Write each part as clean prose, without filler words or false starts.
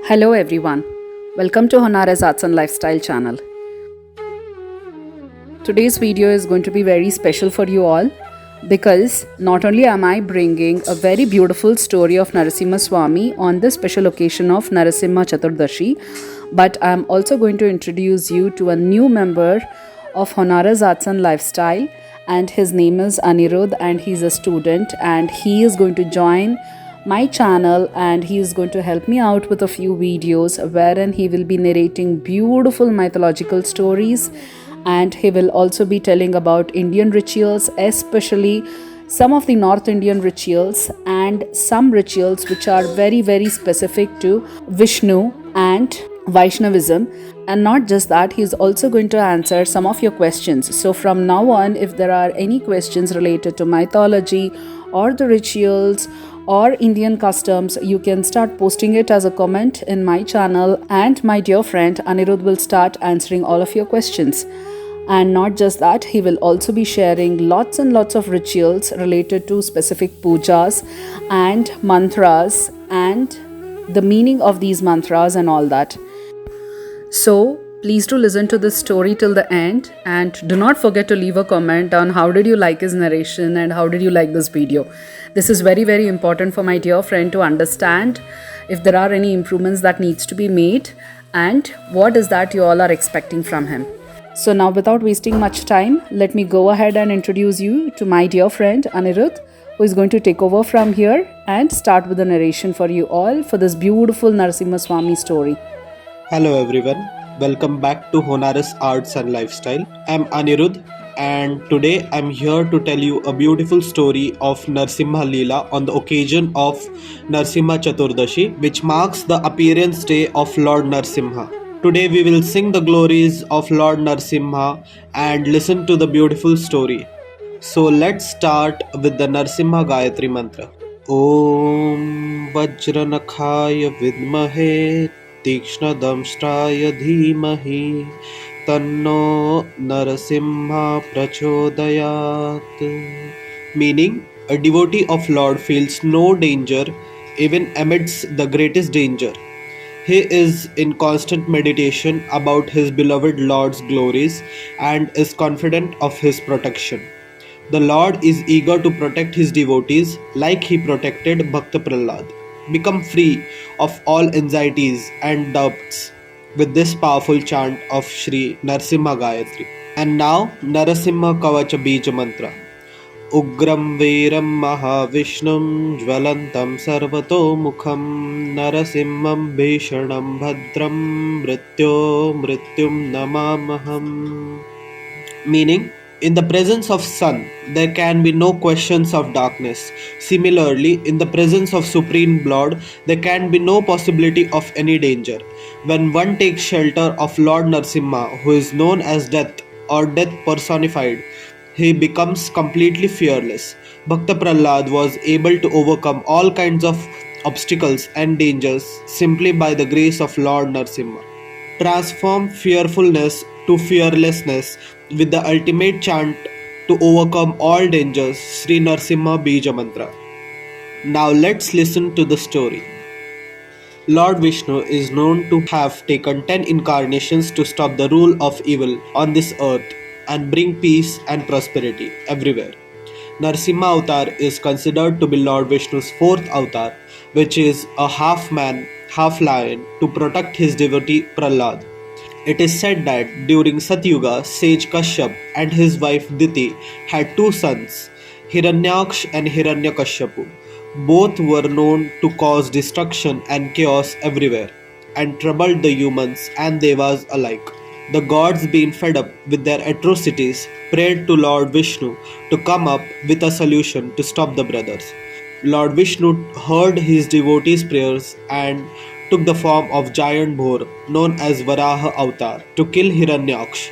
Hello everyone. Welcome to Honara's Arts and Lifestyle channel. Today's video is going to be very special for you all because not only am I bringing a very beautiful story of Narasimha Swami on the special occasion of Narasimha Chaturdashi, but I am also going to introduce you to a new member of Honara's Arts and Lifestyle, and his name is Anirudh, and he's a student, and he is going to join my channel, and he is going to help me out with a few videos wherein he will be narrating beautiful mythological stories, and he will also be telling about Indian rituals, especially some of the North Indian rituals and some rituals which are very specific to Vishnu and Vaishnavism. And not just that, he is also going to answer some of your questions. So from now on, if there are any questions related to mythology or the rituals or Indian customs, you can start posting it as a comment in my channel, and my dear friend Anirudh will start answering all of your questions. And not just that, he will also be sharing lots and lots of rituals related to specific pujas and mantras and the meaning of these mantras and all that. So please do listen to this story till the end, and do not forget to leave a comment on how did you like his narration and how did you like this video. This is very important for my dear friend to understand if there are any improvements that needs to be made and what is that you all are expecting from him. So now, without wasting much time, let me go ahead and introduce you to my dear friend Anirudh, who is going to take over from here and start with the narration for you all for this beautiful Narasimha Swami story. Hello everyone, welcome back to Honara's Arts and Lifestyle. I'm Anirudh, and today I'm here to tell you a beautiful story of Narasimha Leela on the occasion of Narasimha Chaturdashi, which marks the appearance day of Lord Narasimha. Today we will sing the glories of Lord Narasimha and listen to the beautiful story. So let's start with the Narasimha Gayatri Mantra. Om Vajranakhaya Vidmahe Tikshnadamshtraya Dhimahi Tanno Narasimha Prachodayat. Meaning, a devotee of Lord feels no danger even amidst the greatest danger. He is in constant meditation about his beloved Lord's glories and is confident of his protection. The Lord is eager to protect his devotees like he protected Bhakta Prahlad. Become free of all anxieties and doubts with this powerful chant of Shri Narasimha Gayatri. And now, Narasimha Kavacha Bija Mantra. Ugram Veeram Mahavishnum Jvalantam Sarvatomukham Narasimham Bhishanam Bhadram Mrityum Namamaham. Meaning, in the presence of sun, there can be no questions of darkness. Similarly, in the presence of Supreme Lord, there can be no possibility of any danger. When one takes shelter of Lord Narasimha, who is known as death or death personified, he becomes completely fearless. Bhakta Prahlad was able to overcome all kinds of obstacles and dangers simply by the grace of Lord Narasimha. Transform fearfulness to fearlessness with the ultimate chant to overcome all dangers, Sri Narasimha Bija Mantra. Now let's listen to the story. Lord Vishnu is known to have taken 10 incarnations to stop the rule of evil on this earth and bring peace and prosperity everywhere. Narasimha Avatar is considered to be Lord Vishnu's fourth avatar, which is a half man, half lion, to protect his devotee Prahlad. It is said that during Satyuga, sage Kashyap and his wife Diti had two sons, Hiranyaksh and Hiranyakashipu. Both were known to cause destruction and chaos everywhere and troubled the humans and devas alike. The gods, being fed up with their atrocities, prayed to Lord Vishnu to come up with a solution to stop the brothers. Lord Vishnu heard his devotees' prayers and took the form of giant boar known as Varaha Avatar to kill Hiranyaksh.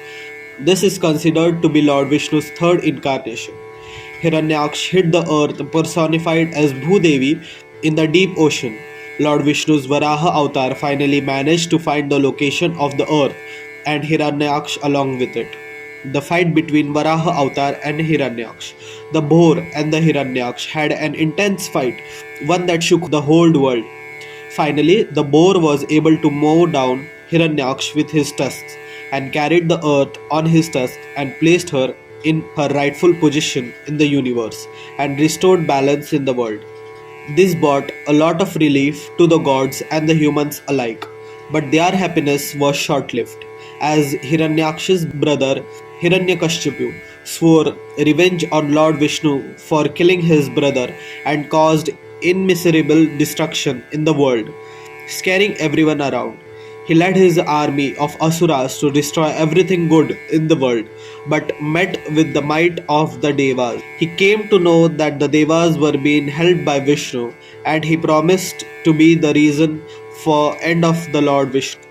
This is considered to be Lord Vishnu's third incarnation. Hiranyaksh hit the earth personified as Bhudevi in the deep ocean. Lord Vishnu's Varaha Avatar finally managed to find the location of the earth and Hiranyaksh along with it. The fight between Varaha Avatar and Hiranyaksh. The boar and the Hiranyaksh had an intense fight, one that shook the whole world. Finally, the boar was able to mow down Hiranyaksh with his tusks and carried the earth on his tusks and placed her in her rightful position in the universe and restored balance in the world. This brought a lot of relief to the gods and the humans alike, but their happiness was short lived, as Hiranyaksha's brother Hiranyakashipu swore revenge on Lord Vishnu for killing his brother and caused immeasurable destruction in the world, scaring everyone around. He led his army of asuras to destroy everything good in the world, but met with the might of the Devas. He came to know that the Devas were being helped by Vishnu, and he promised to be the reason for end of the Lord Vishnu.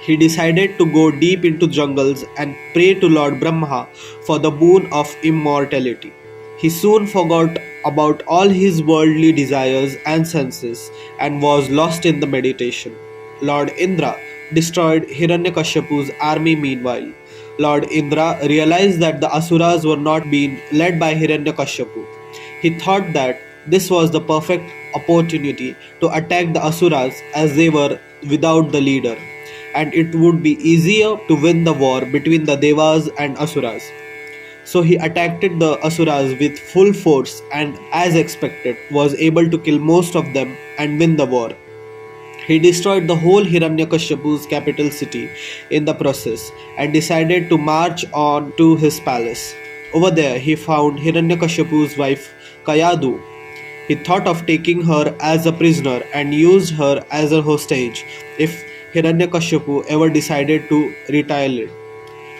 He decided to go deep into jungles and pray to Lord Brahma for the boon of immortality. He soon forgot about all his worldly desires and senses and was lost in the meditation. Lord Indra destroyed Hiranyakashipu's army meanwhile. Lord Indra realized that the Asuras were not being led by Hiranyakashipu. He thought that this was the perfect opportunity to attack the Asuras as they were without the leader, and it would be easier to win the war between the Devas and Asuras. So he attacked the Asuras with full force and, as expected, was able to kill most of them and win the war. He destroyed the whole Hiranyakashipu's capital city in the process and decided to march on to his palace. Over there, he found Hiranyakashipu's wife Kayadu. He thought of taking her as a prisoner and used her as a hostage if Hiranyakashipu ever decided to retaliate.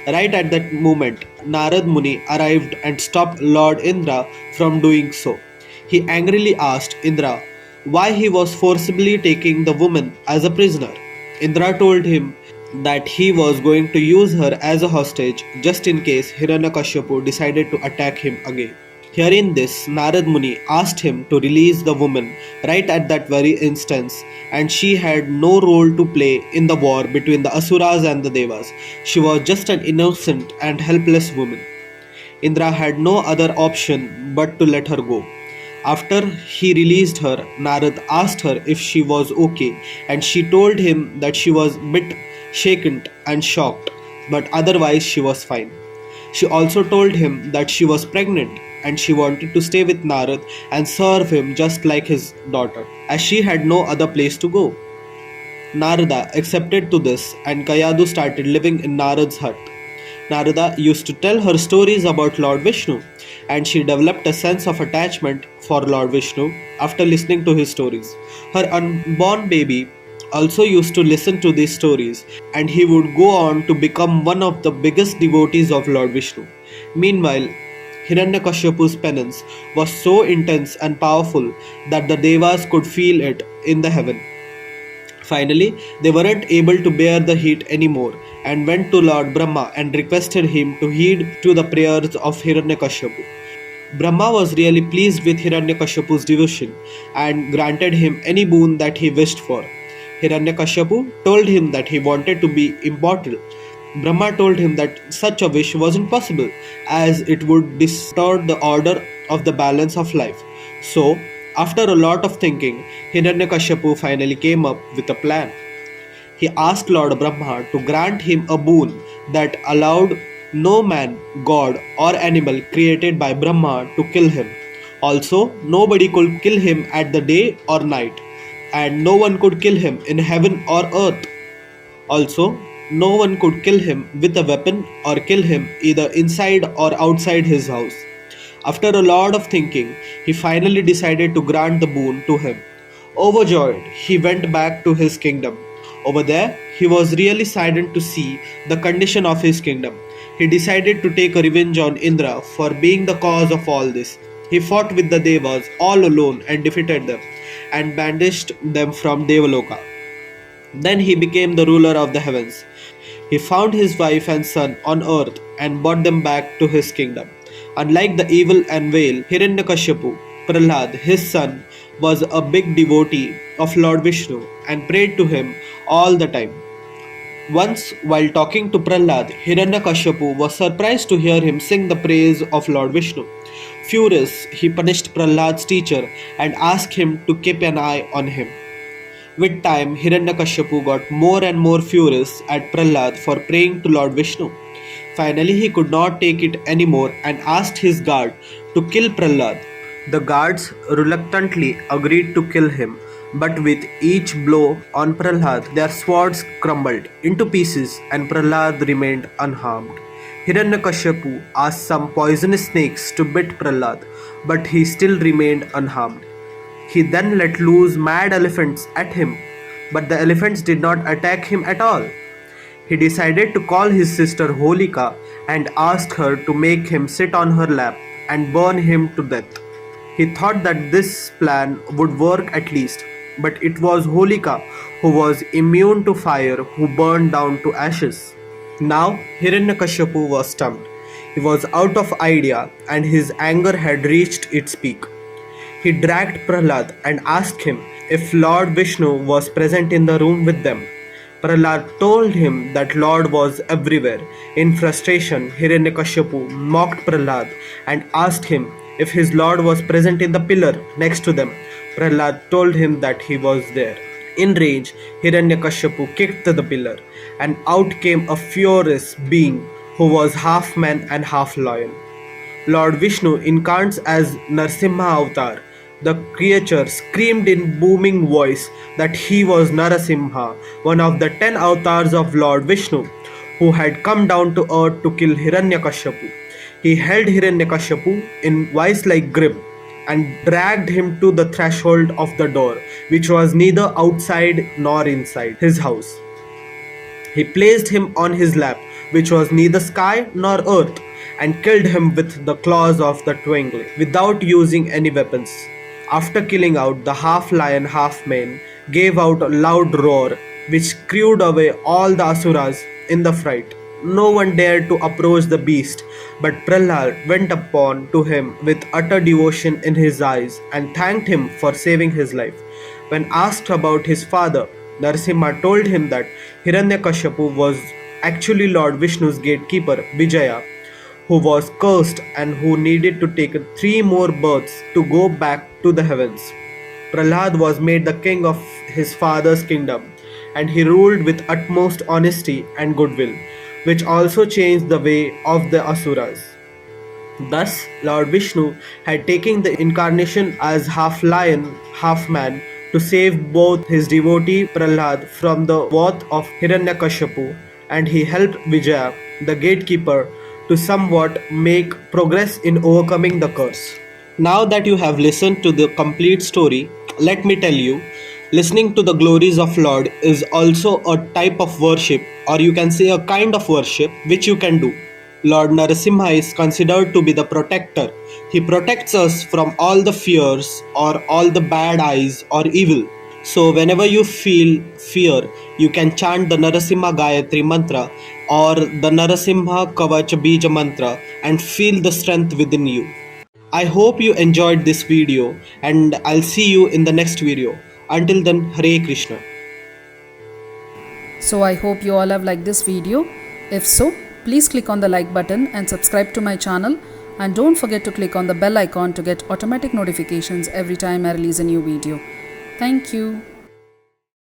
Right at that moment, Narad Muni arrived and stopped Lord Indra from doing so. He angrily asked Indra why he was forcibly taking the woman as a prisoner. Indra told him that he was going to use her as a hostage just in case Hiranyakashipu decided to attack him again. Hearing this, Narad Muni asked him to release the woman right at that very instance, and she had no role to play in the war between the Asuras and the Devas. She was just an innocent and helpless woman. Indra had no other option but to let her go. After he released her, Narad asked her if she was okay, and she told him that she was a bit shaken and shocked, but otherwise she was fine. She also told him that she was pregnant and she wanted to stay with Narad and serve him just like his daughter, as she had no other place to go. Narada accepted to this, and Kayadu started living in Narad's hut. Narada used to tell her stories about Lord Vishnu, and she developed a sense of attachment for Lord Vishnu after listening to his stories. Her unborn baby also used to listen to these stories, and he would go on to become one of the biggest devotees of Lord Vishnu. Meanwhile, Hiranyakashipu's penance was so intense and powerful that the Devas could feel it in the heaven. Finally, they weren't able to bear the heat anymore and went to Lord Brahma and requested him to heed to the prayers of Hiranyakashipu. Brahma was really pleased with Hiranyakashipu's devotion and granted him any boon that he wished for. Hiranyakashipu told him that he wanted to be immortal. Brahma told him that such a wish wasn't possible as it would distort the order of the balance of life. So, after a lot of thinking, Hiranyakashipu finally came up with a plan. He asked Lord Brahma to grant him a boon that allowed no man, god, or animal created by Brahma to kill him. Also, nobody could kill him at the day or night, and no one could kill him in heaven or earth. Also, no one could kill him with a weapon or kill him either inside or outside his house. After a lot of thinking, he finally decided to grant the boon to him. Overjoyed, he went back to his kingdom. Over there, he was really saddened to see the condition of his kingdom. He decided to take a revenge on Indra for being the cause of all this. He fought with the Devas all alone and defeated them and banished them from Devaloka. Then he became the ruler of the heavens. He found his wife and son on earth and brought them back to his kingdom. Unlike the evil and vile Hiranyakashipu, Prahlad, his son, was a big devotee of Lord Vishnu and prayed to him all the time. Once, while talking to Prahlad, Hiranyakashipu was surprised to hear him sing the praise of Lord Vishnu. Furious, he punished Prahlad's teacher and asked him to keep an eye on him. With time, Hiranyakashipu got more and more furious at Prahlad for praying to Lord Vishnu. Finally, he could not take it anymore and asked his guard to kill Prahlad. The guards reluctantly agreed to kill him, but with each blow on Prahlad, their swords crumbled into pieces and Prahlad remained unharmed. Hiranyakashipu asked some poisonous snakes to bite Prahlad, but he still remained unharmed. He then let loose mad elephants at him, but the elephants did not attack him at all. He decided to call his sister Holika and asked her to make him sit on her lap and burn him to death. He thought that this plan would work at least, but it was Holika who was immune to fire who burned down to ashes. Now Hiranyakashipu was stumped. He was out of idea and his anger had reached its peak. He dragged Prahlad and asked him if Lord Vishnu was present in the room with them. Prahlad told him that Lord was everywhere. In frustration, Hiranyakashipu mocked Prahlad and asked him if his Lord was present in the pillar next to them. Prahlad told him that he was there. In rage, Hiranyakashipu kicked the pillar, and out came a furious being who was half man and half lion. Lord Vishnu incarnates as Narasimha Avatar. The creature screamed in booming voice that he was Narasimha, one of the 10 avatars of Lord Vishnu, who had come down to earth to kill Hiranyakashipu. He held Hiranyakashipu in vice-like grip and dragged him to the threshold of the door, which was neither outside nor inside his house. He placed him on his lap, which was neither sky nor earth, and killed him with the claws of the twinkling, without using any weapons. After killing out the half lion, half man, gave out a loud roar, which crowed away all the asuras in the fright. No one dared to approach the beast, but Prahlad went upon to him with utter devotion in his eyes and thanked him for saving his life. When asked about his father, Narasimha told him that Hiranyakashipu was actually Lord Vishnu's gatekeeper, Vijaya, who was cursed and who needed to take 3 more births to go back to the heavens. Prahlad was made the king of his father's kingdom, and he ruled with utmost honesty and goodwill, which also changed the way of the asuras. Thus, Lord Vishnu had taken the incarnation as half lion, half man to save both his devotee Prahlad from the wrath of Hiranyakashipu, and he helped Vijaya, the gatekeeper, to somewhat make progress in overcoming the curse. Now that you have listened to the complete story, let me tell you, listening to the glories of Lord is also a type of worship, or you can say a kind of worship, which you can do. Lord Narasimha is considered to be the protector. He protects us from all the fears or all the bad eyes or evil. So, whenever you feel fear, you can chant the Narasimha Gayatri mantra or the Narasimha Kavach Bija mantra and feel the strength within you. I hope you enjoyed this video and I'll see you in the next video. Until then, Hare Krishna. So I hope you all have liked this video. If so, please click on the like button and subscribe to my channel, and don't forget to click on the bell icon to get automatic notifications every time I release a new video. Thank you.